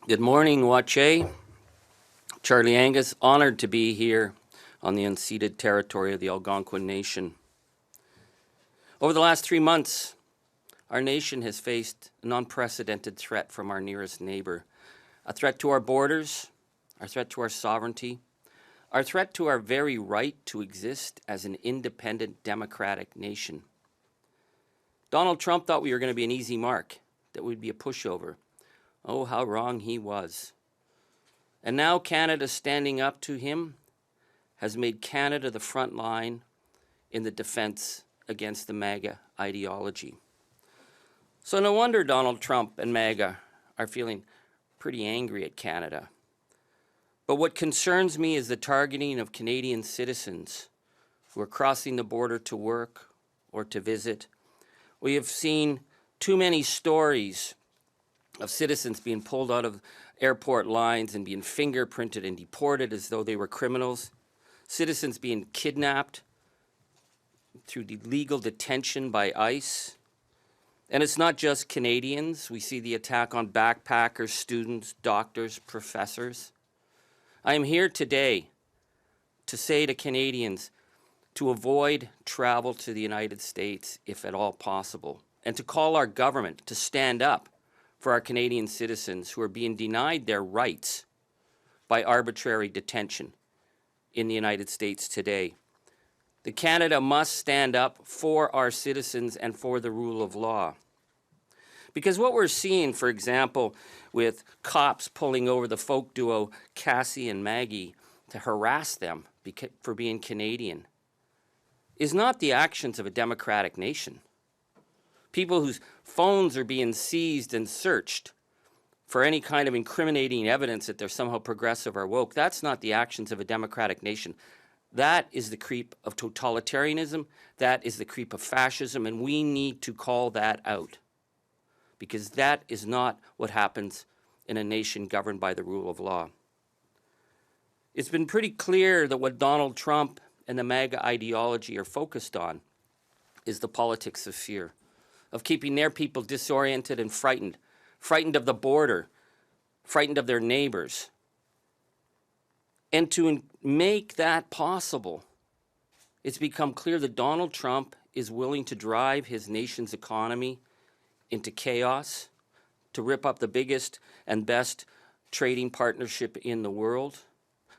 Good morning, Wache. Charlie Angus, honored to be here on the unceded territory of the Algonquin Nation. Over the last 3 months, our nation has faced an unprecedented threat from our nearest neighbor, a threat to our borders, a threat to our sovereignty, our threat to our very right to exist as an independent democratic nation. Donald Trump thought we were going to be an easy mark, that we'd be a pushover. Oh, how wrong he was. And now Canada standing up to him has made Canada the front line in the defense against the MAGA ideology. So no wonder Donald Trump and MAGA are feeling pretty angry at Canada. But what concerns me is the targeting of Canadian citizens who are crossing the border to work or to visit. We have seen too many stories of citizens being pulled out of airport lines and being fingerprinted and deported as though they were criminals. Citizens being kidnapped through illegal detention by ICE. And it's not just Canadians. We see the attack on backpackers, students, doctors, professors. I am here today to say to Canadians to avoid travel to the United States if at all possible, and to call our government to stand up for our Canadian citizens who are being denied their rights by arbitrary detention in the United States today. The Canada must stand up for our citizens and for the rule of law. Because what we're seeing, for example, with cops pulling over the folk duo Cassie and Maggie to harass them for being Canadian, is not the actions of a democratic nation. People whose phones are being seized and searched for any kind of incriminating evidence that they're somehow progressive or woke, that's not the actions of a democratic nation. That is the creep of totalitarianism, that is the creep of fascism, and we need to call that out. Because that is not what happens in a nation governed by the rule of law. It's been pretty clear that what Donald Trump and the MAGA ideology are focused on is the politics of fear, of keeping their people disoriented and frightened of the border, frightened of their neighbors. And to make that possible, it's become clear that Donald Trump is willing to drive his nation's economy into chaos, to rip up the biggest and best trading partnership in the world,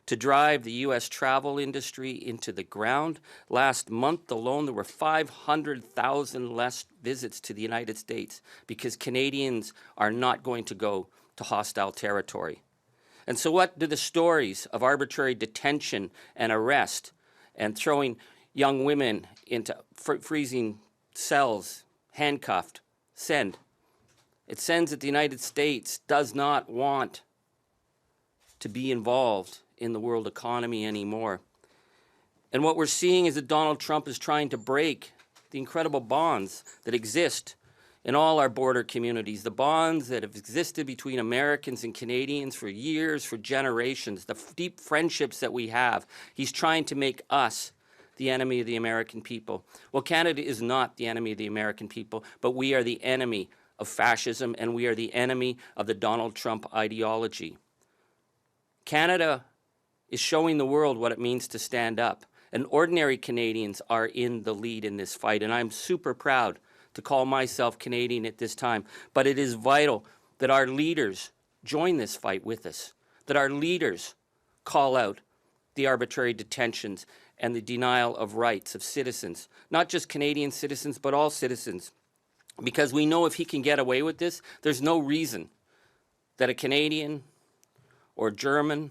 to drive the U.S. travel industry into the ground. Last month alone, there were 500,000 less visits to the United States because Canadians are not going to go to hostile territory. And so what do the stories of arbitrary detention and arrest and throwing young women into freezing cells, handcuffed, send? It sends that the United States does not want to be involved in the world economy anymore. And what we're seeing is that Donald Trump is trying to break the incredible bonds that exist in all our border communities, the bonds that have existed between Americans and Canadians for years, for generations, the deep friendships that we have. He's trying to make us the enemy of the American people. Well, Canada is not the enemy of the American people, but we are the enemy of fascism, and we are the enemy of the Donald Trump ideology. Canada is showing the world what it means to stand up. And ordinary Canadians are in the lead in this fight. And I'm super proud to call myself Canadian at this time. But it is vital that our leaders join this fight with us, that our leaders call out the arbitrary detentions and the denial of rights of citizens, not just Canadian citizens, but all citizens. Because we know if he can get away with this, there's no reason that a Canadian or German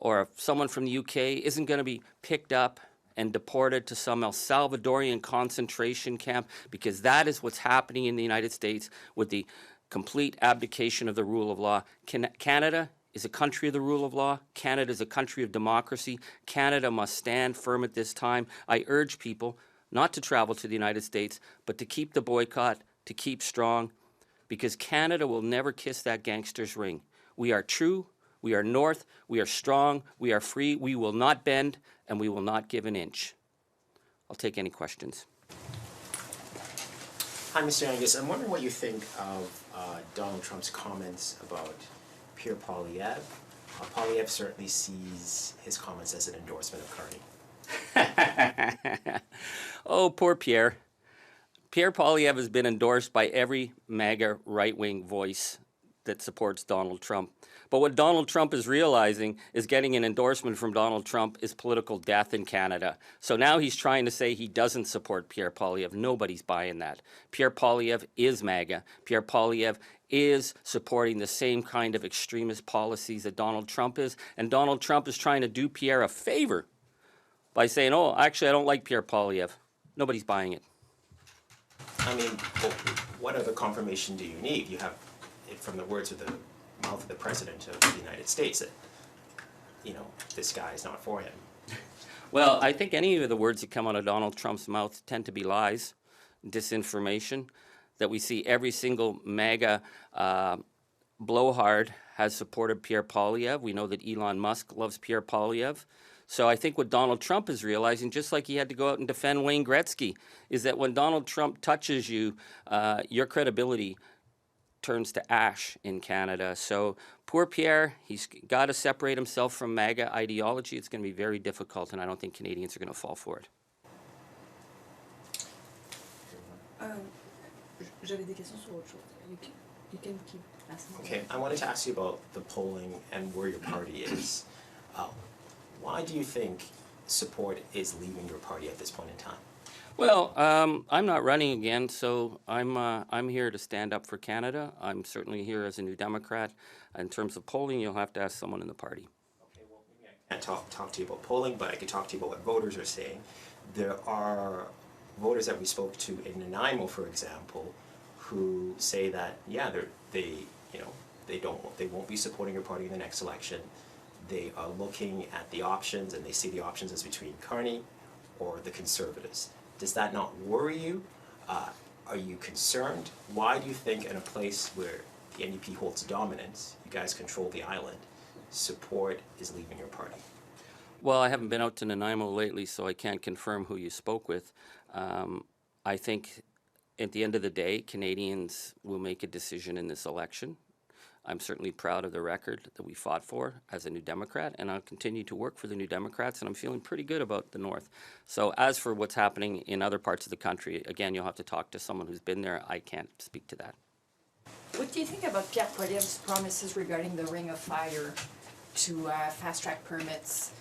or someone from the UK isn't going to be picked up and deported to some El Salvadorian concentration camp, because that is what's happening in the United States with the complete abdication of the rule of law. Canada is a country of the rule of law. Canada is a country of democracy. Canada must stand firm at this time. I urge people not to travel to the United States, but to keep the boycott, to keep strong, because Canada will never kiss that gangster's ring. We are true. We are North, we are strong, we are free, we will not bend, and we will not give an inch. I'll take any questions. Hi, Mr. Angus. I'm wondering what you think of Donald Trump's comments about Pierre Poilievre. Poilievre certainly sees his comments as an endorsement of Carney. Oh, poor Pierre. Pierre Poilievre has been endorsed by every MAGA right-wing voice that supports Donald Trump. But what Donald Trump is realizing is getting an endorsement from Donald Trump is political death in Canada. So now he's trying to say he doesn't support Pierre Poilievre. Nobody's buying that. Pierre Poilievre is MAGA. Pierre Poilievre is supporting the same kind of extremist policies that Donald Trump is. And Donald Trump is trying to do Pierre a favor by saying, oh, actually, I don't like Pierre Poilievre. Nobody's buying it. I mean, what other confirmation do you need? You have it from the words of the mouth of the President of the United States that, you know, this guy is not for him. Well, I think any of the words that come out of Donald Trump's mouth tend to be lies, disinformation, that we see every single MAGA blowhard has supported Pierre Poilievre. We know that Elon Musk loves Pierre Poilievre. So I think what Donald Trump is realizing, just like he had to go out and defend Wayne Gretzky, is that when Donald Trump touches you, your credibility turns to ash in Canada. So poor Pierre, he's got to separate himself from MAGA ideology. It's going to be very difficult, and I don't think Canadians are going to fall for it. J'avais des questions sur autre chose. You can keep asking. Okay, I wanted to ask you about the polling and where your party is. Why do you think support is leaving your party at this point in time? Well, I'm not running again, so I'm here to stand up for Canada. I'm certainly here as a New Democrat. In terms of polling, you'll have to ask someone in the party. Okay, well, maybe I can't talk to you about polling, but I can talk to you about what voters are saying. There are voters that we spoke to in Nanaimo, for example, who say that they won't be supporting your party in the next election. They are looking at the options, and they see the options as between Carney or the Conservatives. Does that not worry you? Are you concerned? Why do you think in a place where the NDP holds dominance, you guys control the island, support is leaving your party? Well, I haven't been out to Nanaimo lately, so I can't confirm who you spoke with. I think at the end of the day, Canadians will make a decision in this election. I'm certainly proud of the record that we fought for as a New Democrat, and I'll continue to work for the New Democrats, and I'm feeling pretty good about the North. So as for what's happening in other parts of the country, again, you'll have to talk to someone who's been there. I can't speak to that. What do you think about Pierre Poilievre's promises regarding the Ring of Fire to fast-track permits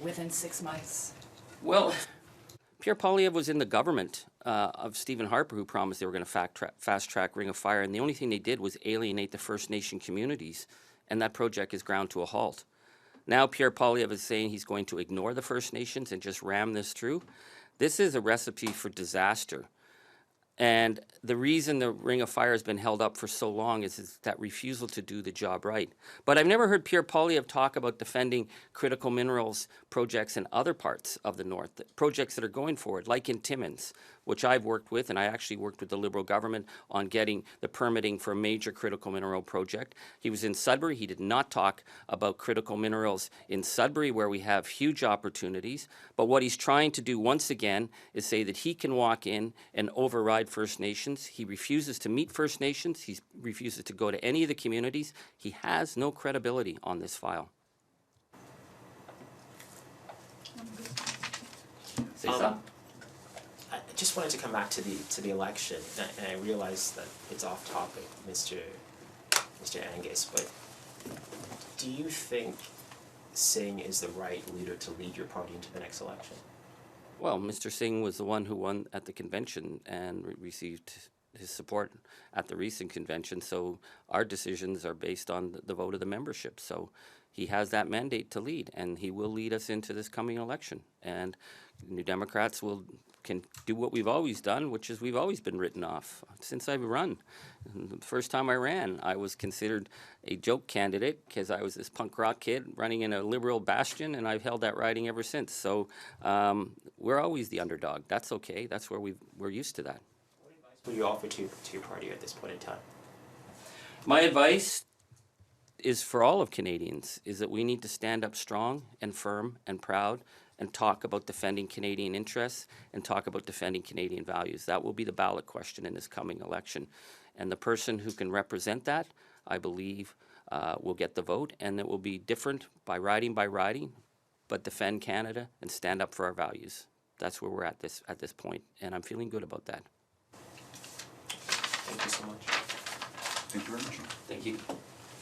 within 6 months? Well, Pierre Poilievre was in the government of Stephen Harper, who promised they were going to fast-track Ring of Fire, and the only thing they did was alienate the First Nation communities, and that project is ground to a halt. Now Pierre Poilievre is saying he's going to ignore the First Nations and just ram this through. This is a recipe for disaster. And the reason the Ring of Fire has been held up for so long is that refusal to do the job right. But I've never heard Pierre Poilievre talk about defending critical minerals projects in other parts of the North, projects that are going forward, like in Timmins, which I've worked with, and I actually worked with the Liberal government on getting the permitting for a major critical mineral project. He was in Sudbury. He did not talk about critical minerals in Sudbury, where we have huge opportunities. But what he's trying to do once again is say that he can walk in and override First Nations. He refuses to meet First Nations. He refuses to go to any of the communities. He has no credibility on this file. Say something. I just wanted to come back to the election, and I realize that it's off topic, Mr. Angus, but do you think Singh is the right leader to lead your party into the next election? Well, Mr. Singh was the one who won at the convention and received his support at the recent convention, so our decisions are based on the vote of the membership. So he has that mandate to lead, and he will lead us into this coming election. And New Democrats can do what we've always done, which is we've always been written off since I've run. The first time I ran, I was considered a joke candidate because I was this punk rock kid running in a liberal bastion, and I've held that riding ever since. So we're always the underdog. That's okay. That's where we're used to that. What advice would you offer to your party at this point in time? My advice is for all of Canadians is that we need to stand up strong and firm and proud and talk about defending Canadian interests and talk about defending Canadian values. That will be the ballot question in this coming election. And the person who can represent that, I believe, will get the vote, and it will be different by riding, but defend Canada and stand up for our values. That's where we're at this point, and I'm feeling good about that. Thank you so much. Thank you very much. Thank you.